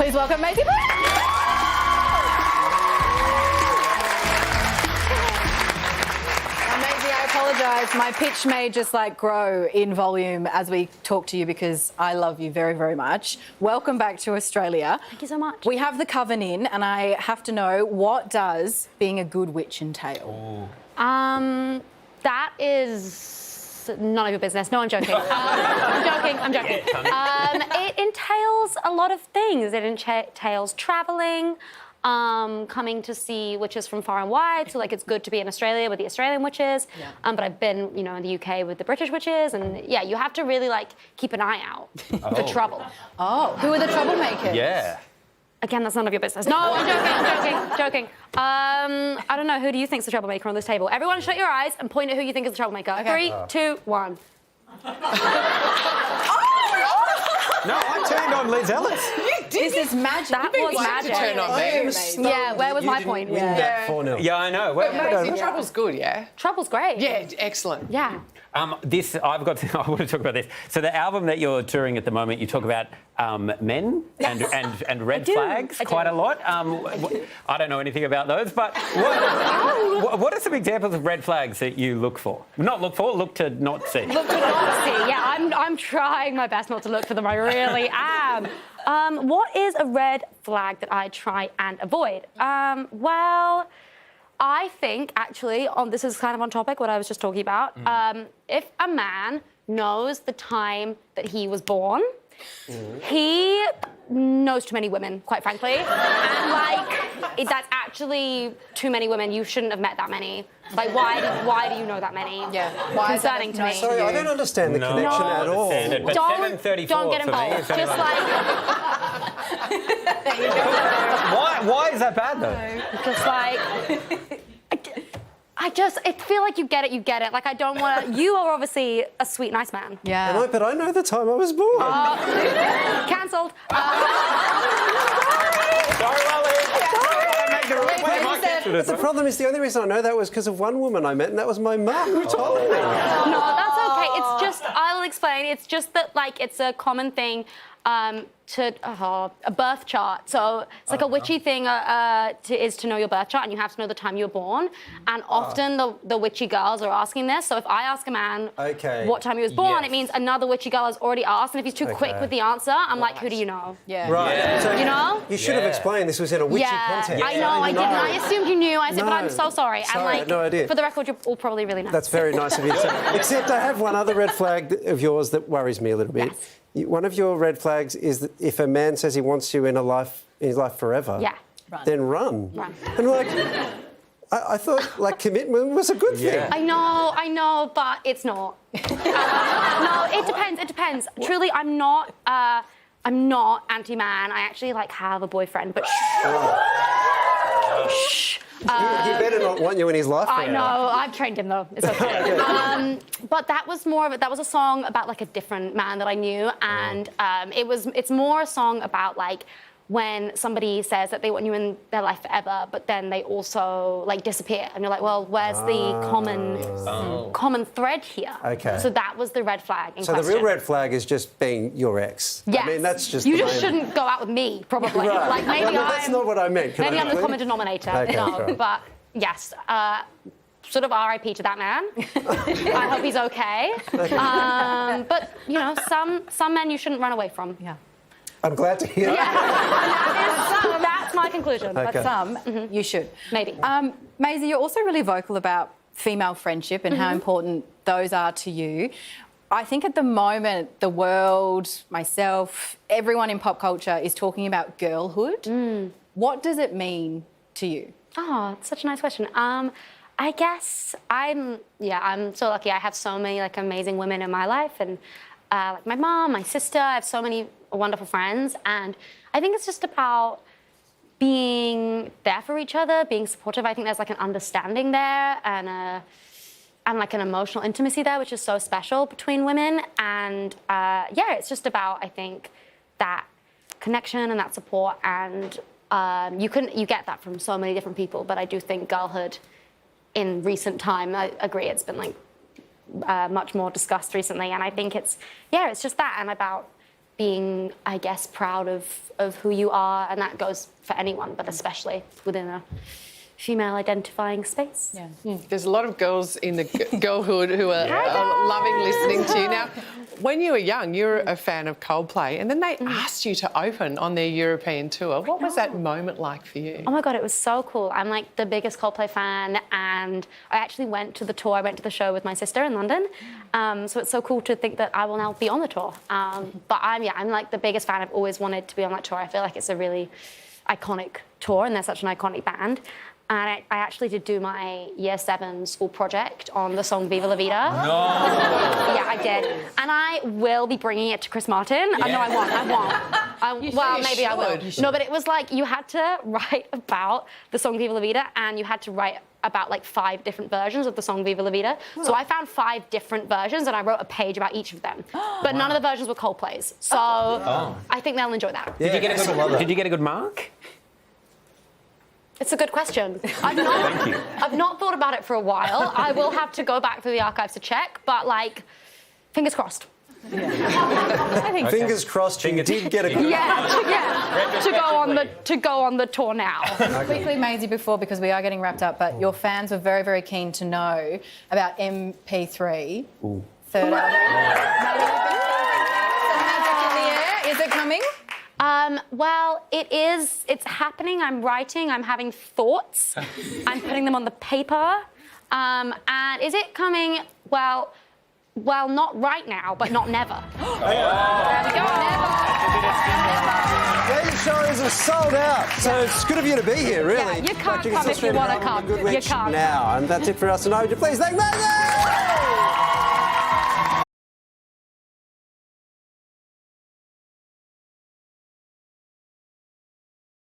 Please welcome Maisie Peters. Maisie, I apologise. My pitch may just grow in volume as we talk to you because I love you very, very much. Welcome back to Australia. Thank you so much. We have the coven in, and I have to know, what does being a good witch entail? That is none of your business. No, I'm joking. I'm joking. It entails a lot of things. It entails travelling, coming to see witches from far and wide. So, it's good to be in Australia with the Australian witches. Yeah. But I've been, in the UK with the British witches. And, yeah, you have to really, keep an eye out for trouble. Oh, who are the troublemakers? Yeah. Again, that's none of your business. No, I'm joking. I don't know. Who do you think's the troublemaker on this table? Everyone shut your eyes and point at who you think is the troublemaker. Okay. 3, 2, 1. No, I turned on Liz Ellis. This is magic. That was magic. Turn on me. Yeah, where was my point? Win that 4-0. Yeah, I know. Trouble's good, yeah? Trouble's great. Yeah, excellent. Yeah. I want to talk about this. So the album that you're touring at the moment, you talk about men and red flags quite a lot. I don't know anything about those, but what are some examples of red flags that you look for? Not look for, look to not see. Look to not see. Yeah, I'm trying my best not to look for them. I really am. What is a red flag that I try and avoid? Well, I think, actually, this is kind of on topic, what I was just talking about. If a man knows the time that he was born, he knows too many women, quite frankly. And, that's actually too many women. You shouldn't have met that many. Why do you know that many? Yeah. Why concerning to me. Sorry, I don't understand the connection at all. But Don't get involved. For me, Just why is that bad, though? I feel like you get it. I don't want to... You are obviously a sweet, nice man. Yeah. But I know the time I was born. Cancelled. Sorry, But the problem is the only reason I know that was because of one woman I met, and that was my mum who told me. No, that's okay. It's just... I'll explain. It's just that, it's a common thing... a birth chart. So it's a witchy thing is to know your birth chart, and you have to know the time you were born. And often the witchy girls are asking this. So if I ask a man what time he was born, it means another witchy girl has already asked. And if he's too quick with the answer, I'm like, who do you know? Yeah. Right. Yeah. So You should have explained this was in a witchy context. I know, I didn't. I assumed you knew. I said, but I'm so sorry. Sorry, I had no idea. For the record, you're all probably really nice. That's very nice of you. Except I have one other red flag of yours that worries me a little bit. Yes. One of your red flags is that if a man says he wants you in his life forever, then run. And I thought commitment was a good thing. I know, but it's not. No, it depends. Truly, I'm not anti-man. I actually have a boyfriend, but shh. He better not want you in his life forever. I know. I've trained him though. It's okay. But that was that was a song about a different man that I knew, and it's more a song about when somebody says that they want you in their life forever, but then they also disappear, and you're like, well, where's the common thread here? Okay. So that was the red flag in question. the real red flag is just being your ex. Yes. I mean, that's just you just shouldn't go out with me, probably. Right. Maybe that's not what I meant. Maybe I'm the common denominator. Okay, no, sure. but yes. Sort of RIP to that man. I hope he's okay. But some men you shouldn't run away from. Yeah. I'm glad to hear that. That's my conclusion. Okay. But some, you should. Maybe. Maisie, you're also really vocal about female friendship and how important those are to you. I think at the moment, the world, myself, everyone in pop culture is talking about girlhood. What does it mean to you? Oh, it's such a nice question. I guess I'm so lucky. I have so many amazing women in my life, and my mom, my sister. I have so many wonderful friends, and I think it's just about being there for each other, being supportive. I think there's an understanding there, and an emotional intimacy there, which is so special between women. And it's just about, I think, that connection and that support. And you get that from so many different people. But I do think girlhood in recent time, I agree, it's been much more discussed recently. And I think it's just that, and about being, I guess, proud of who you are, and that goes for anyone, but especially within a female identifying space. Yeah. There's a lot of girls in the girlhood who are loving listening to you. Now, when you were young, you were a fan of Coldplay, and then they asked you to open on their European tour. What was that moment like for you? Oh my God, it was so cool. I'm like the biggest Coldplay fan, and I actually went to the tour. I went to the show with my sister in London. So it's so cool to think that I will now be on the tour. But I'm like the biggest fan. I've always wanted to be on that tour. I feel like it's a really iconic tour, and they're such an iconic band. And I actually did do my Year 7 school project on the song Viva La Vida. No! Yeah, I did. And I will be bringing it to Chris Martin. Yeah. No, I won't. Well, maybe I will. No, but it was like you had to write about the song Viva La Vida, and you had to write about like 5 different versions of the song Viva La Vida. So I found 5 different versions, and I wrote a page about each of them. But none of the versions were Coldplay's. So I think they'll enjoy that. Yeah, Did you get a good mark? It's a good question. I've not thought about it for a while. I will have to go back through the archives to check, but like, fingers crossed. I think Fingers crossed you did get a good... to go on the tour now. Quickly, Maisie, before, because we are getting wrapped up, but your fans were very, very keen to know about MP3. Third album. Is it coming? Well, it's happening. I'm writing, I'm having thoughts. I'm putting them on the paper. And is it coming? Well, not right now, but not never. There we go. These shows are sold out, so it's good of you to be here, really. Yeah, you can't come if you want to come. Good You witch can't. now. And that's it for us tonight. Would you please thank Maisie?